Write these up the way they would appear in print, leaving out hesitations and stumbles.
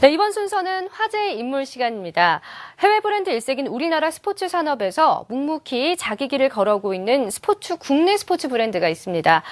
네, 이번 순서는 화제의 인물 시간입니다. 해외 브랜드 일색인 우리나라 스포츠 산업에서 묵묵히 자기 길을 걸어오고 있는 국내 스포츠 브랜드가 있습니다.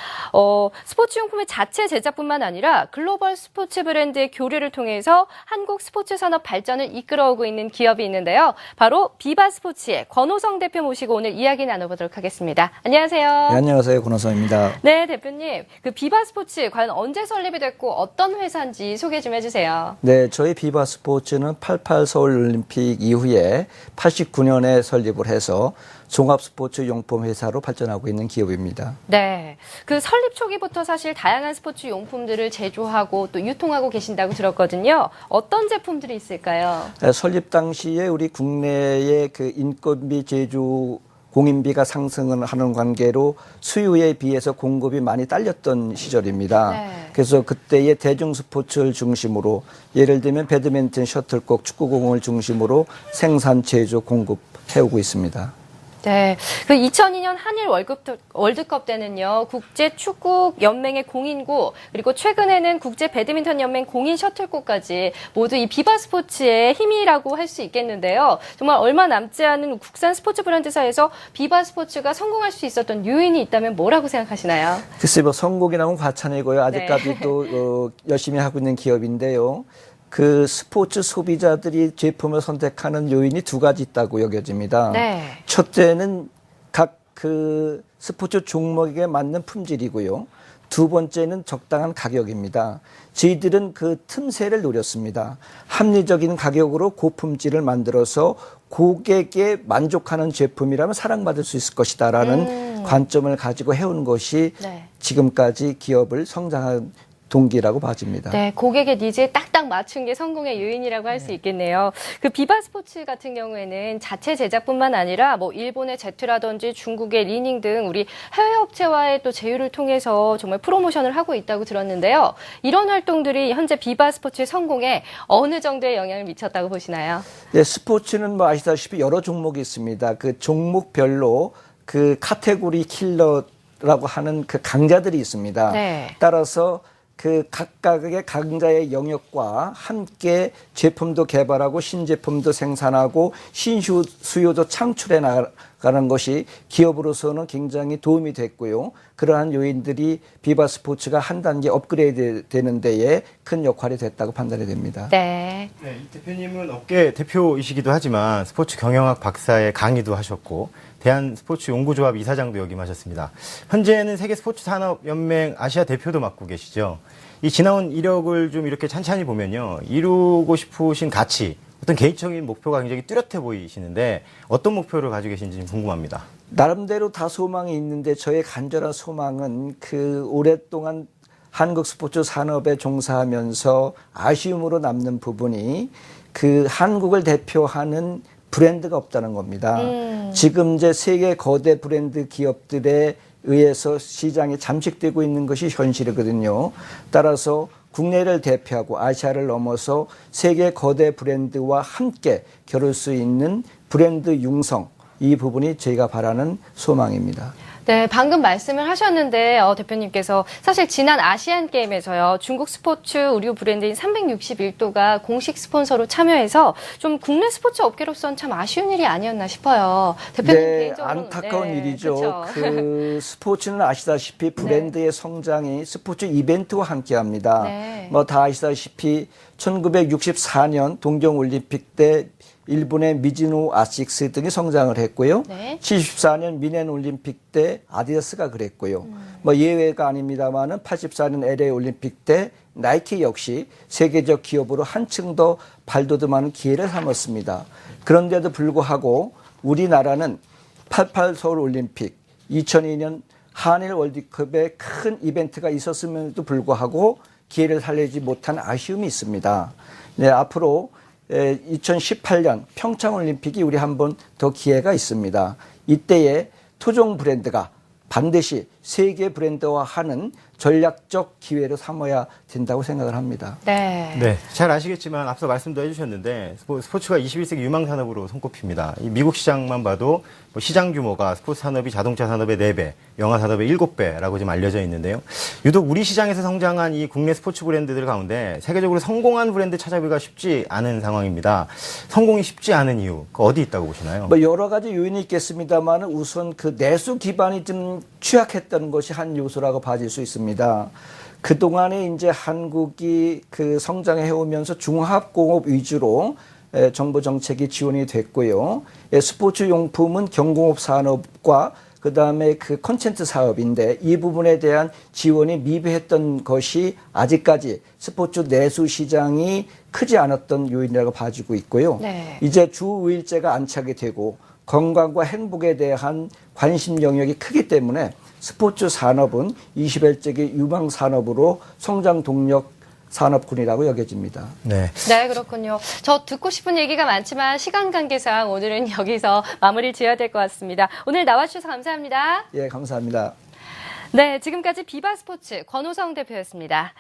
스포츠 용품의 자체 제작뿐만 아니라 글로벌 스포츠 브랜드의 교류를 통해서 한국 스포츠 산업 발전을 이끌어오고 있는 기업이 있는데요. 바로 비바스포츠의 권호성 대표 모시고 오늘 이야기 나눠보도록 하겠습니다. 안녕하세요. 네, 안녕하세요. 권호성입니다. 네, 대표님. 비바스포츠 과연 언제 설립이 됐고 어떤 회사인지 소개 좀 해주세요. 네, 저희 비바스포츠는 88 서울올림픽 이후에 89년에 설립을 해서 종합스포츠 용품 회사로 발전하고 있는 기업입니다. 네, 그 설립 초기부터 사실 다양한 스포츠 용품들을 제조하고 또 유통하고 계신다고 들었거든요. 어떤 제품들이 있을까요? 네, 설립 당시에 우리 국내의 그 인건비 제조 공인비가 상승을 하는 관계로 수요에 비해서 공급이 많이 딸렸던 시절입니다. 네. 그래서 그때의 대중 스포츠를 중심으로 예를 들면 배드민턴, 셔틀콕, 축구공을 중심으로 생산, 제조, 공급해오고 있습니다. 네, 그 2002년 한일 월드컵 때는요, 국제축구연맹의 공인구, 그리고 최근에는 국제배드민턴연맹 공인 셔틀콕까지 모두 이 비바스포츠의 힘이라고 할 수 있겠는데요. 정말 얼마 남지 않은 국산 스포츠 브랜드사에서 비바스포츠가 성공할 수 있었던 요인이 있다면 뭐라고 생각하시나요? 글쎄 뭐 성공이라면 과찬이고요. 아직까지도 열심히 하고 있는 기업인데요. 그 스포츠 소비자들이 제품을 선택하는 요인이 두 가지 있다고 여겨집니다. 네. 첫째는 각 그 스포츠 종목에 맞는 품질이고요. 두 번째는 적당한 가격입니다. 저희들은 그 틈새를 노렸습니다. 합리적인 가격으로 고품질을 만들어서 고객에 만족하는 제품이라면 사랑받을 수 있을 것이다라는 관점을 가지고 해온 것이 네. 지금까지 기업을 성장한 동기라고 봐집니다. 네, 고객의 니즈에 딱딱 맞춘 게 성공의 요인이라고 할 수 있겠네요. 그 비바스포츠 같은 경우에는 자체 제작뿐만 아니라 뭐 일본의 제트라든지 중국의 리닝 등 우리 해외 업체와의 또 제휴를 통해서 정말 프로모션을 하고 있다고 들었는데요. 이런 활동들이 현재 비바스포츠의 성공에 어느 정도의 영향을 미쳤다고 보시나요? 네, 스포츠는 뭐 아시다시피 여러 종목이 있습니다. 그 종목별로 그 카테고리 킬러라고 하는 그 강자들이 있습니다. 네. 따라서 그 각각의 강자의 영역과 함께 제품도 개발하고 신제품도 생산하고 신수요도 창출해 나가는 것이 기업으로서는 굉장히 도움이 됐고요. 그러한 요인들이 비바스포츠가 한 단계 업그레이드 되는 데에 큰 역할이 됐다고 판단이 됩니다. 네. 네, 이 대표님은 업계 대표이시기도 하지만 스포츠 경영학 박사의 강의도 하셨고 대한스포츠연구조합 이사장도 역임하셨습니다. 현재는 세계스포츠산업연맹 아시아 대표도 맡고 계시죠. 이 지나온 이력을 좀 이렇게 찬찬히 보면요. 이루고 싶으신 가치, 어떤 개인적인 목표가 굉장히 뚜렷해 보이시는데 어떤 목표를 가지고 계신지 궁금합니다. 나름대로 다 소망이 있는데 저의 간절한 소망은 그 오랫동안 한국 스포츠 산업에 종사하면서 아쉬움으로 남는 부분이 그 한국을 대표하는 브랜드가 없다는 겁니다. 지금 이제 세계 거대 브랜드 기업들에 의해서 시장에 잠식되고 있는 것이 현실이거든요. 따라서 국내를 대표하고 아시아를 넘어서 세계 거대 브랜드와 함께 겨룰 수 있는 브랜드 융성, 이 부분이 저희가 바라는 소망입니다. 네, 방금 말씀을 하셨는데 대표님께서 사실 지난 아시안 게임에서요. 중국 스포츠 의류 브랜드인 361도가 공식 스폰서로 참여해서 좀 국내 스포츠 업계로서는 참 아쉬운 일이 아니었나 싶어요. 대표님 네, 개인적으로 안타까운 일이죠. 그쵸? 그 스포츠는 아시다시피 브랜드의 성장이 스포츠 이벤트와 함께합니다. 네. 뭐 다 아시다시피 1964년 동경올림픽 때 일본의 미즈노 아식스 등이 성장을 했고요. 네. 74년 미넨 올림픽 때 아디다스가 그랬고요. 뭐 예외가 아닙니다만은 84년 LA 올림픽 때 나이키 역시 세계적 기업으로 한층 더 발돋움하는 기회를 삼았습니다. 그런데도 불구하고 우리나라는 88 서울 올림픽, 2002년 한일 월드컵에 큰 이벤트가 있었음에도 불구하고 기회를 살리지 못한 아쉬움이 있습니다. 네, 앞으로 2018년 평창올림픽이 우리 한 번 더 기회가 있습니다. 이때에 토종 브랜드가 반드시 세계 브랜드화하는 전략적 기회로 삼아야 된다고 생각을 합니다. 네. 네, 잘 아시겠지만 앞서 말씀도 해주셨는데 스포츠가 21세기 유망 산업으로 손꼽힙니다. 이 미국 시장만 봐도 뭐 시장 규모가 스포츠 산업이 자동차 산업의 4배, 영화 산업의 7배라고 지금 알려져 있는데요. 유독 우리 시장에서 성장한 이 국내 스포츠 브랜드들 가운데 세계적으로 성공한 브랜드 찾아보기가 쉽지 않은 상황입니다. 성공이 쉽지 않은 이유, 어디 있다고 보시나요? 뭐 여러 가지 요인이 있겠습니다만 우선 그 내수 기반이 좀 취약했던 것이 한 요소라고 봐질 수 있습니다. 그동안에 이제 한국이 그 성장해 오면서 중화합공업 위주로 정부 정책이 지원이 됐고요. 스포츠 용품은 경공업 산업과 그다음에 그 콘텐츠 사업인데 이 부분에 대한 지원이 미비했던 것이 아직까지 스포츠 내수 시장이 크지 않았던 요인이라고 봐지고 있고요. 네. 이제 주 5일제가 안착이 되고 건강과 행복에 대한 관심 영역이 크기 때문에 스포츠 산업은 21세기 유망 산업으로 성장 동력 산업군이라고 여겨집니다. 네. 네, 그렇군요. 저 듣고 싶은 얘기가 많지만 시간 관계상 오늘은 여기서 마무리를 지어야 될 것 같습니다. 오늘 나와주셔서 감사합니다. 예, 감사합니다. 네, 지금까지 비바스포츠 권호성 대표였습니다.